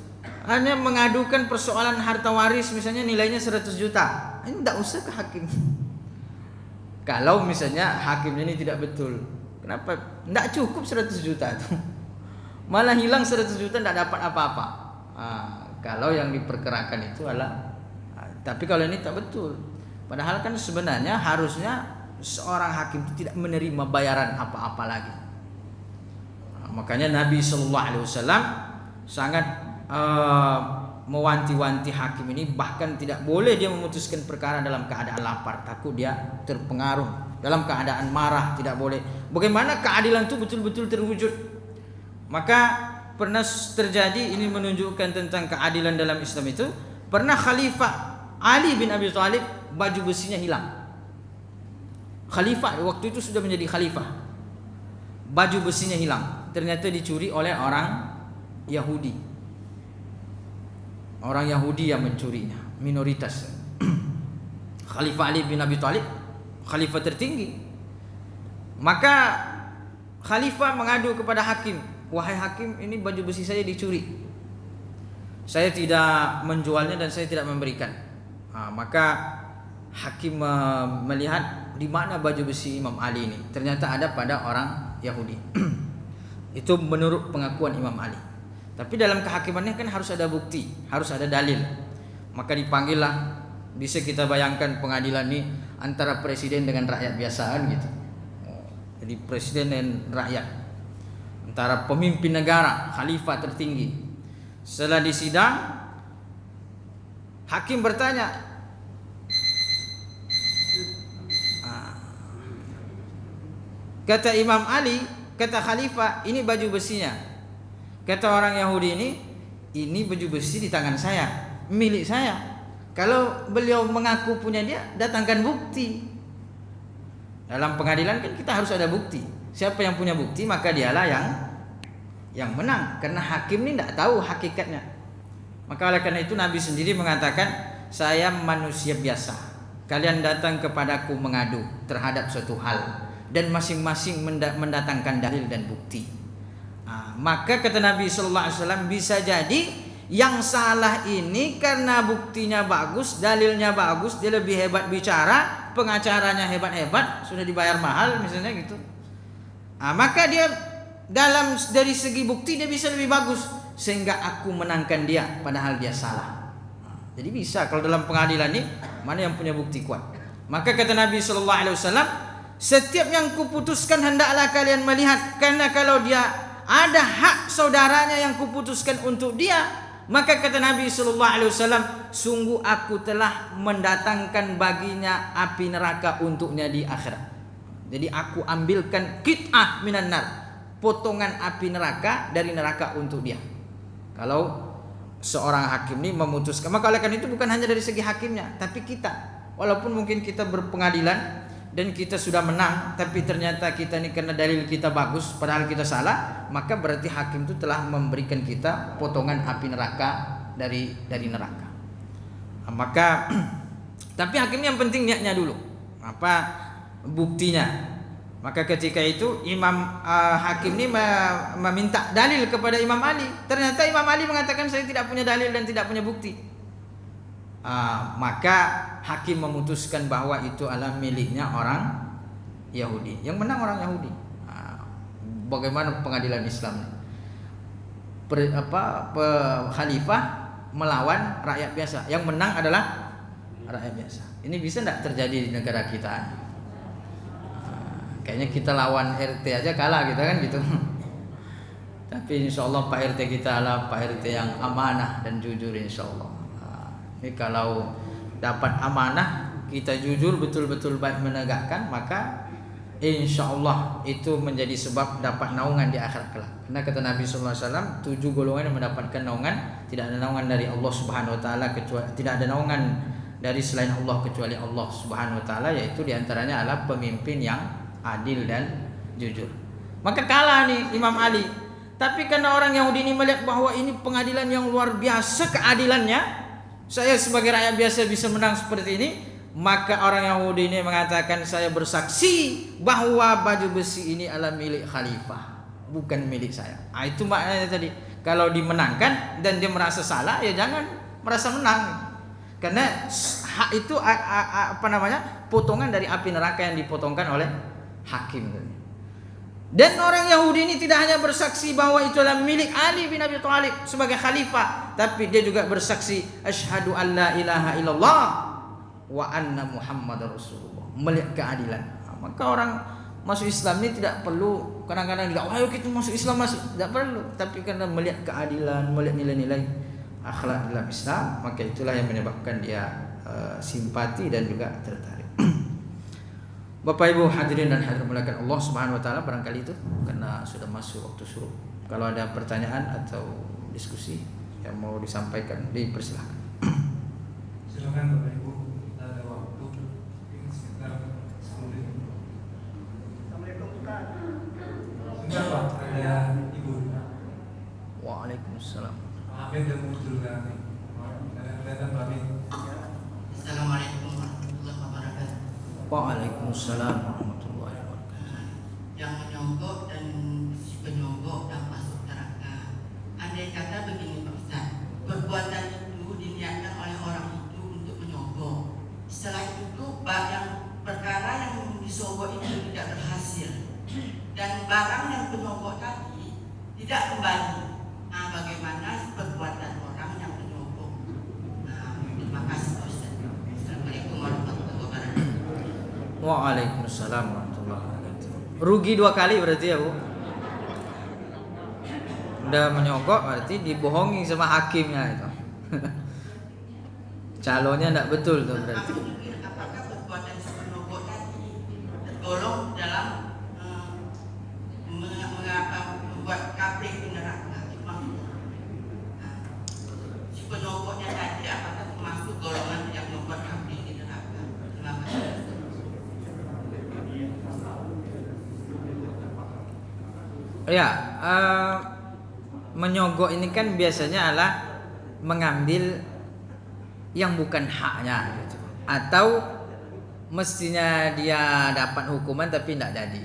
S1: Hanya mengadukan persoalan harta waris misalnya nilainya 100 juta, ini tidak usah ke hakim. Kalau misalnya hakim ini tidak betul, kenapa? Tidak cukup 100 juta itu, malah hilang 100 juta tidak dapat apa-apa. Kalau yang diperkerakan itu adalah, tapi kalau ini tak betul. Padahal kan sebenarnya harusnya seorang hakim itu tidak menerima bayaran apa-apa lagi. Makanya Nabi SAW sangat mewanti-wanti hakim ini, bahkan tidak boleh dia memutuskan perkara dalam keadaan lapar, takut dia terpengaruh, dalam keadaan marah tidak boleh. Bagaimana keadilan itu betul-betul terwujud? Maka pernah terjadi, ini menunjukkan tentang keadilan dalam Islam itu, pernah Khalifah Ali bin Abi Thalib baju besinya hilang. Khalifah waktu itu sudah menjadi khalifah, baju besinya hilang, ternyata dicuri oleh orang Yahudi. Orang Yahudi yang mencurinya, minoritas. Khalifah Ali bin Abi Thalib, khalifah tertinggi. Maka khalifah mengadu kepada hakim, wahai hakim, ini baju besi saya dicuri, saya tidak menjualnya dan saya tidak memberikan. Maka hakim melihat di mana baju besi Imam Ali ini, ternyata ada pada orang Yahudi. Itu menurut pengakuan Imam Ali. Tapi dalam kehakimannya kan harus ada bukti, harus ada dalil. Maka dipanggillah, bisa kita bayangkan pengadilan ini antara presiden dengan rakyat biasa kan gitu. Jadi presiden dan rakyat, antara pemimpin negara, khalifah tertinggi. Setelah disidang, hakim bertanya, kata Imam Ali, kata khalifah, ini baju besinya. Kata orang Yahudi ini baju besi di tangan saya, milik saya. Kalau beliau mengaku punya dia, datangkan bukti. Dalam pengadilan kan kita harus ada bukti. Siapa yang punya bukti, maka dialah yang menang. Karena hakim ini tidak tahu hakikatnya. Maka oleh karena itu Nabi sendiri mengatakan, saya manusia biasa. Kalian datang kepadaku mengadu terhadap suatu hal dan masing-masing mendatangkan dalil dan bukti. Maka kata Nabi sallallahu alaihi wasallam, bisa jadi yang salah ini karena buktinya bagus, dalilnya bagus, dia lebih hebat bicara, pengacaranya hebat-hebat, sudah dibayar mahal misalnya gitu. Maka dia dari segi bukti dia bisa lebih bagus, sehingga aku menangkan dia padahal dia salah. Jadi bisa kalau dalam pengadilan ini mana yang punya bukti kuat. Maka kata Nabi sallallahu alaihi wasallam, setiap yang kuputuskan hendaklah kalian melihat, karena kalau dia ada hak saudaranya yang kuputuskan untuk dia, maka kata Nabi sallallahu alaihi wasallam, sungguh aku telah mendatangkan baginya api neraka untuknya di akhirat. Jadi aku ambilkan qit'ah minan nar, potongan api neraka dari neraka untuk dia. Kalau seorang hakim ini memutuskan, maka oleh karena itu bukan hanya dari segi hakimnya, tapi kita, walaupun mungkin kita berpengadilan dan kita sudah menang, tapi ternyata kita ini karena dalil kita bagus padahal kita salah, maka berarti hakim itu telah memberikan kita potongan api neraka dari neraka. Maka tapi hakim yang penting niatnya dulu, apa buktinya. Maka ketika itu hakim ini meminta dalil kepada Imam Ali. Ternyata Imam Ali mengatakan saya tidak punya dalil dan tidak punya bukti. Maka hakim memutuskan bahwa itu adalah miliknya orang Yahudi. Yang menang orang Yahudi. Bagaimana pengadilan Islam? Khalifah melawan rakyat biasa. Yang menang adalah rakyat biasa. Ini bisa tidak terjadi di negara kita? Kayaknya kita lawan RT aja kalah kita kan gitu. Tapi insya Allah Pak RT kita adalah Pak RT yang amanah dan jujur insya Allah. Ini kalau dapat amanah, kita jujur betul-betul baik menegakkan, maka insya Allah itu menjadi sebab dapat naungan di akhirat kelak. Karena kata Nabi sallallahu alaihi wasallam, 7 golongan yang mendapatkan naungan, tidak ada naungan dari Allah Subhanahu wa taala kecuali, tidak ada naungan dari selain Allah kecuali Allah Subhanahu wa taala, yaitu diantaranya adalah pemimpin yang adil dan jujur. Maka kalah nih Imam Ali. Tapi karena orang Yahudi ini melihat bahwa ini pengadilan yang luar biasa keadilannya, saya sebagai rakyat biasa bisa menang seperti ini, maka orang Yahudi ini mengatakan, saya bersaksi bahwa baju besi ini adalah milik khalifah, bukan milik saya. Itu maknanya tadi. Kalau dimenangkan dan dia merasa salah, ya jangan merasa menang. Karena hak itu potongan dari api neraka yang dipotongkan oleh hakim. Dan orang Yahudi ini tidak hanya bersaksi bahwa itu adalah milik Ali bin Abi Thalib sebagai khalifah, tapi dia juga bersaksi asyhadu an la ilaha illallah wa anna Muhammadar Rasulullah, melihat keadilan. Maka orang masuk Islam ini tidak perlu kadang-kadang enggak, ayo kita masuk Islam, tidak perlu, tapi karena melihat keadilan, melihat nilai-nilai akhlak dalam Islam, maka itulah yang menyebabkan dia simpati dan juga tertarik. Bapak Ibu hadirin dan hadirat mulakan Allah Subhanahu wa taala, barangkali itu karena sudah masuk waktu suruh. Kalau ada pertanyaan atau diskusi yang mau disampaikan, dipersilakan.
S2: Silakan Bapak Ibu, kita ada waktu sekitar 10 menit. Assalamualaikum Ustaz. Sebentar Pak, ada Ibu.
S1: Waalaikumsalam.
S2: Amin dan muncul kami. Kelihatan Pak Amin.
S3: Assalamualaikum warahmatullahi wabarakatuh.
S1: Waalaikumsalam warahmatullahi wabarakatuh.
S3: Yang menyogok dan si penyogok dan masuk neraka. Andai kata begini Pak Ustaz, perbuatan itu diniatkan oleh orang itu untuk menyogok. Setelah itu yang perkara yang disogok itu tidak berhasil dan barang yang penyogok tadi tidak kembali. Bagaimana perbuatan orang yang menyogok? Terima kasih Pak Ustaz. Assalamualaikum warahmatullahi wabarakatuh.
S1: Waalaikumsalam warahmatullahi wabarakatuh. Rugi 2 kali berarti ya Bu. Udah menyogok berarti dibohongi sama hakimnya itu. Calonnya tidak betul tuh berarti.
S3: Apakah perbuatan si penyogok tadi tergolong dalam membuat kafir di neraka? Si penyogoknya tadi apakah termasuk golongan yang membuat kafir di neraka? Terima kasih.
S1: Ya, menyogok ini kan biasanya adalah mengambil yang bukan haknya gitu. Atau mestinya dia dapat hukuman tapi tidak jadi.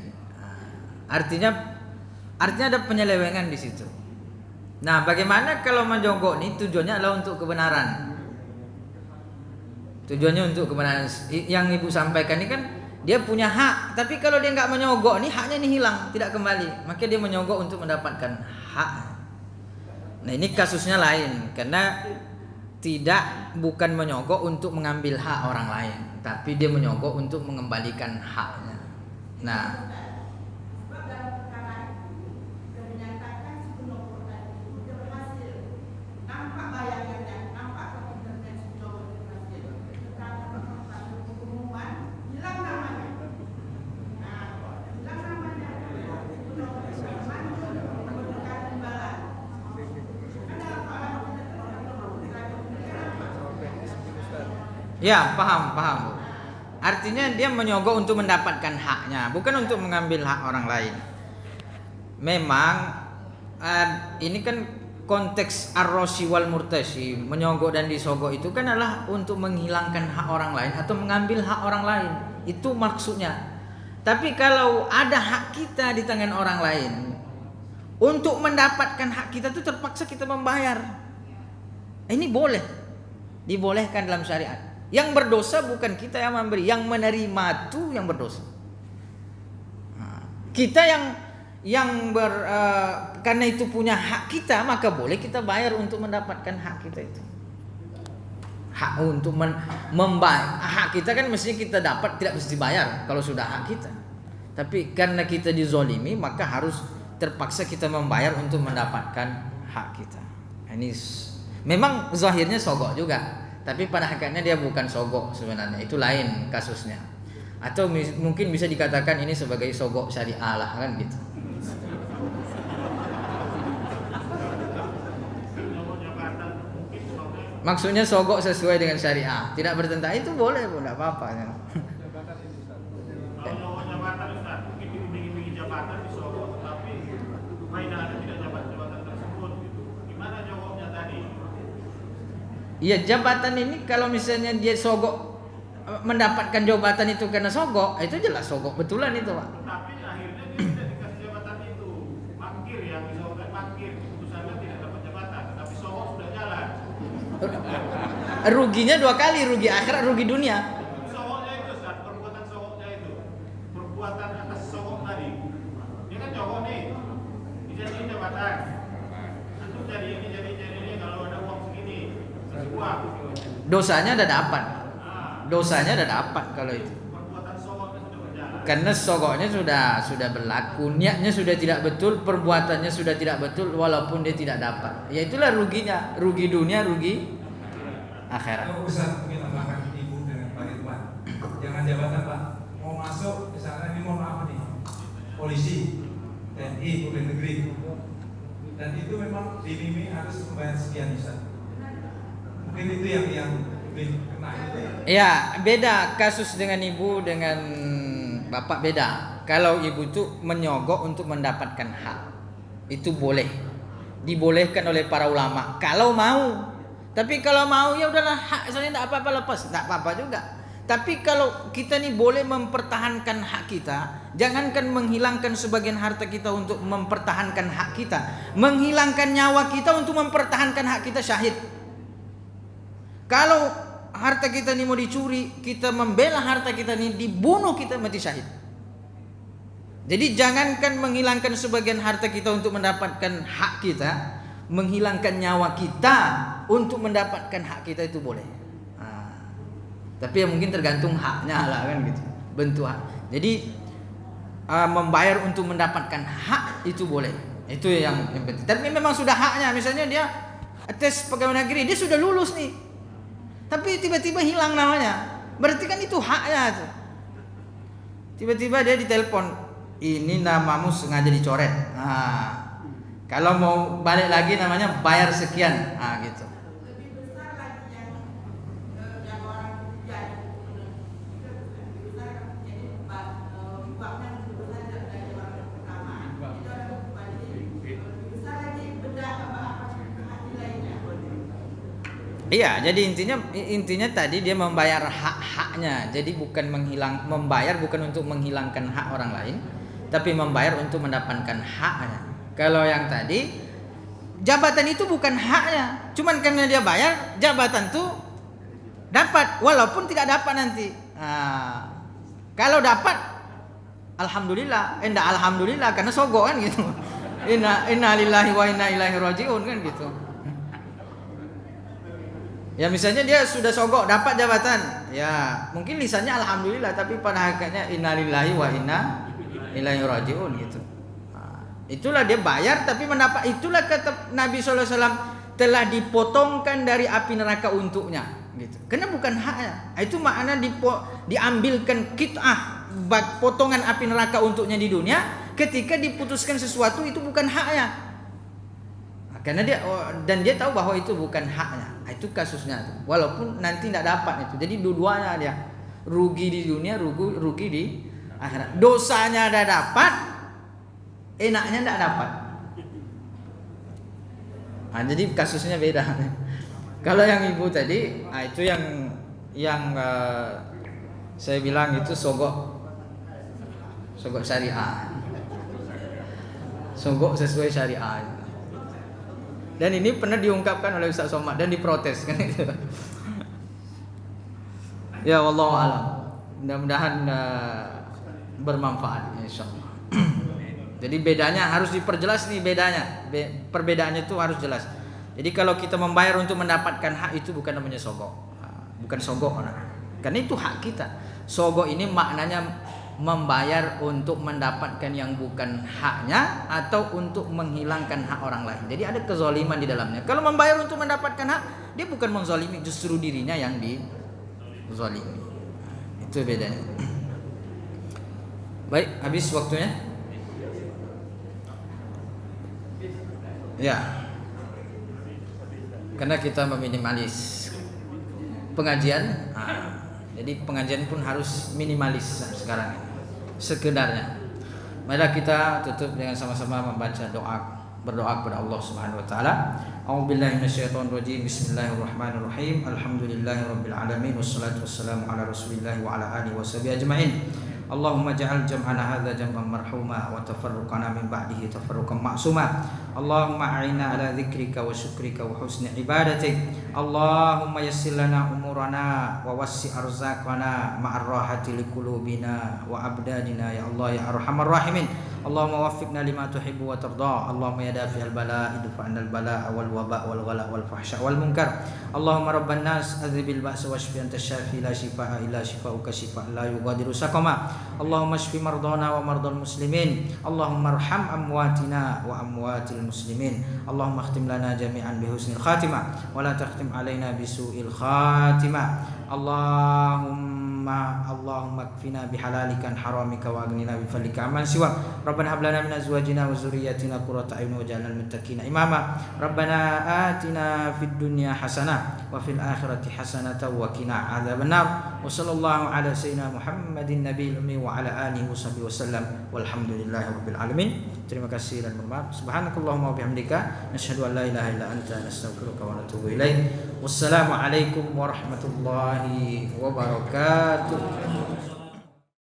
S1: Artinya ada penyelewengan di situ. Nah, bagaimana kalau menjogok ini tujuannya adalah untuk kebenaran? Tujuannya untuk kebenaran. Yang ibu sampaikan ini kan dia punya hak, tapi kalau dia nggak menyogok nih haknya ini hilang, tidak kembali. Maka dia menyogok untuk mendapatkan hak. Nah, ini kasusnya lain karena bukan menyogok untuk mengambil hak orang lain, tapi dia menyogok untuk mengembalikan haknya. Nah, ya, paham. Artinya dia menyogok untuk mendapatkan haknya, bukan untuk mengambil hak orang lain. Memang ini kan konteks ar-rashi wal murtashi, menyogok dan disogok itu kan adalah untuk menghilangkan hak orang lain atau mengambil hak orang lain. Itu maksudnya. Tapi kalau ada hak kita di tangan orang lain, untuk mendapatkan hak kita itu terpaksa kita membayar. Ini boleh, dibolehkan dalam syariat. Yang berdosa bukan kita yang memberi, yang menerima itu yang berdosa. Kita karena itu punya hak kita, maka boleh kita bayar untuk mendapatkan hak kita itu. Hak untuk membayar hak kita kan mestinya kita dapat, tidak mesti bayar kalau sudah hak kita. Tapi karena kita dizolimi, maka harus terpaksa kita membayar untuk mendapatkan hak kita. Ini memang zahirnya sogok juga. Tapi pada hakikatnya dia bukan sogok sebenarnya, itu lain kasusnya. Atau mungkin bisa dikatakan ini sebagai sogok syariah lah kan gitu. Maksudnya sogok sesuai dengan syariah, tidak bertentangan, itu boleh pun, tidak apa-apa.
S4: Kalau jabatan Ustaz, mungkin diiming-imingi jabatan disogok, tapi faedah tidak dapat jabatan tersebut. Gimana jawabnya tadi?
S1: Iya, jabatan ini kalau misalnya dia sogok mendapatkan jabatan itu karena sogok, itu jelas sogok betulan itu, Pak.
S4: Tapi akhirnya dia tidak dikasih jabatan itu. Mangkir yang disogok mangkir, keputusannya tidak dapat jabatan, tapi sogok sudah jalan.
S1: Ruginya dua kali, rugi akhirat, rugi dunia.
S4: Sogoknya itu Ustaz, perbuatan sogoknya itu. Perbuatan atas sogok tadi. Dia kan sogok nih. Dijadiin jabatan. Nanti jadi ini kalau ada uang segini. Sebuah.
S1: Dosanya ada dapat. Dosanya ada dapat kalau itu.
S4: Perbuatan sogoknya sudah berjalan.
S1: Karena sogoknya sudah berlaku, niatnya sudah tidak betul, perbuatannya sudah tidak betul, walaupun dia tidak dapat. Ya itulah ruginya, rugi dunia, rugi akhirat.
S2: Kalau Ustaz mungkin tambahkan Ibu dengan Pak Ridwan. Jangan jabatan Pak. Mau masuk misalnya ini mau apa nih? Polisi, TNI, pegawai negeri. Dan itu memang diiming harus membayar sekian Ustaz. Mungkin itu yang kena itu ya.
S1: Ya, beda kasus dengan ibu dengan bapak beda. Kalau ibu tuh menyogok untuk mendapatkan hak, itu boleh, dibolehkan oleh para ulama kalau mau. Tapi kalau mau ya udahlah, hak saya tidak apa-apa, lepas, tidak apa-apa juga. Tapi kalau kita nih boleh mempertahankan hak kita, jangankan menghilangkan sebagian harta kita untuk mempertahankan hak kita, menghilangkan nyawa kita untuk mempertahankan hak kita, syahid. Kalau harta kita ini mau dicuri, kita membela harta kita ini dibunuh, kita mati syahid. Jadi jangankan menghilangkan sebagian harta kita untuk mendapatkan hak kita, menghilangkan nyawa kita untuk mendapatkan hak kita itu boleh. Tapi ya mungkin tergantung haknya lah kan gitu, bentuk hak. Jadi membayar untuk mendapatkan hak itu boleh, itu yang penting. Tapi memang sudah haknya, misalnya dia tes pegawai negeri, dia sudah lulus nih, tapi tiba-tiba hilang namanya, berarti kan itu haknya tuh. Tiba-tiba dia ditelepon, ini namamu sengaja dicoret. Kalau mau balik lagi namanya bayar sekian, gitu. Iya, jadi intinya tadi dia membayar hak-haknya. Jadi bukan membayar bukan untuk menghilangkan hak orang lain, tapi membayar untuk mendapatkan haknya. Kalau yang tadi jabatan itu bukan haknya, cuman karena dia bayar jabatan tuh dapat walaupun tidak dapat nanti. Nah, kalau dapat alhamdulillah, enggak alhamdulillah karena sogok kan gitu. Inna lillahi wa inna ilaihi rajiun kan gitu. Ya misalnya dia sudah sogok dapat jabatan, ya mungkin lisannya alhamdulillah tapi pada hakikatnya innalillahi wa inna ilaihi rajiun gitu. Nah, itulah dia bayar tapi mendapat, itulah kata Nabi SAW telah dipotongkan dari api neraka untuknya gitu. Karena bukan haknya. Itu makna diambilkan kit'ah potongan api neraka untuknya di dunia ketika diputuskan sesuatu itu bukan haknya. Karena dia tahu bahwa itu bukan haknya. Itu kasusnya tuh. Walaupun nanti tidak dapat itu. Jadi dua-duanya dia rugi di dunia, rugi di akhirat. Dosanya ada dapat, enaknya tidak dapat. Nah, jadi kasusnya beda. Kalau yang ibu tadi, itu yang saya bilang itu sogok syariah. Sogok sesuai syariah. Dan ini pernah diungkapkan oleh Ustaz Somad dan diprotes kan itu. Ya wallahu a'lam. Mudah-mudahan bermanfaat insyaallah. Jadi bedanya harus diperjelas nih bedanya. Perbedaannya itu harus jelas. Jadi kalau kita membayar untuk mendapatkan hak itu bukan namanya sogok. Bukan sogok karena itu hak kita. Sogok ini maknanya membayar untuk mendapatkan yang bukan haknya atau untuk menghilangkan hak orang lain. Jadi ada kezaliman di dalamnya. Kalau membayar untuk mendapatkan hak, dia bukan menzalimi, justru dirinya yang dizalimi. Itu bedanya. Baik, habis waktunya. Ya. Karena kita meminimalis pengajian. Jadi pengajian pun harus minimalis sekarang ini. Sekedarnya. Mari kita tutup dengan sama-sama membaca berdoa kepada Allah Subhanahu wa taala. A'udzubillahi minasyaitonir rajim. Bismillahirrahmanirrahim. Alhamdulillahirabbil alamin wassalatu wassalamu ala Rasulillah wa ala alihi washabihi ajmain. Allahumma ja'al jam'ana hadza jam'an marhuma wa tafarruqana min ba'dihi tafarruqan ma'suma. Allahumma a'inna ala dzikrika wa syukrika wa husni ibadatik. Allahumma yassir lana umurana wa wassi' arzaqana ma'ar rahati liqulubina wa abdanina ya Allah ya arhamar rahimin. Allahumma waffiqna lima tuhibbu wa tarda. Allahumma ya dafi'al bala'i idfa'na al-bala'a wal waba' wal ghala' wal fahsya' wal munkar. Allahumma rabban nas adhibil ba'sa washfi anta syafi la shifaa'a illa shifaa'uka shifaa' la yughadiru saqama. Allahumma shfi mardana wa mardal muslimin. Allahumma arham amwatina wa amwatil muslimin. Allahumma khtim lana jami'an bihusnil khatimah wa la takhtim alaina bisu'il khatimah. Allahumma kfina bihalalika an haramika wa aghnina bifadlika amman siwa. Rabbana hab lana min azwajina wa dhurriyyatina qurrata a'yun waj'alna lil muttaqina imama. Rabbana atina fid dunya hasanah wa fil akhirati hasanatan wa qina adzabannar. Wa sallallahu ala sayyidina Muhammadin nabiyil ummi wa ala alihi washabihi wasallam. Walhamdulillahirabbil alamin. Terima kasih dan bermaaf. Subhanakallahumma wa bihamdika nasyhadu an la ilaha illa anta nastaghfiruka wa natubu ilaik. Wassalamualaikum warahmatullahi wabarakatuh.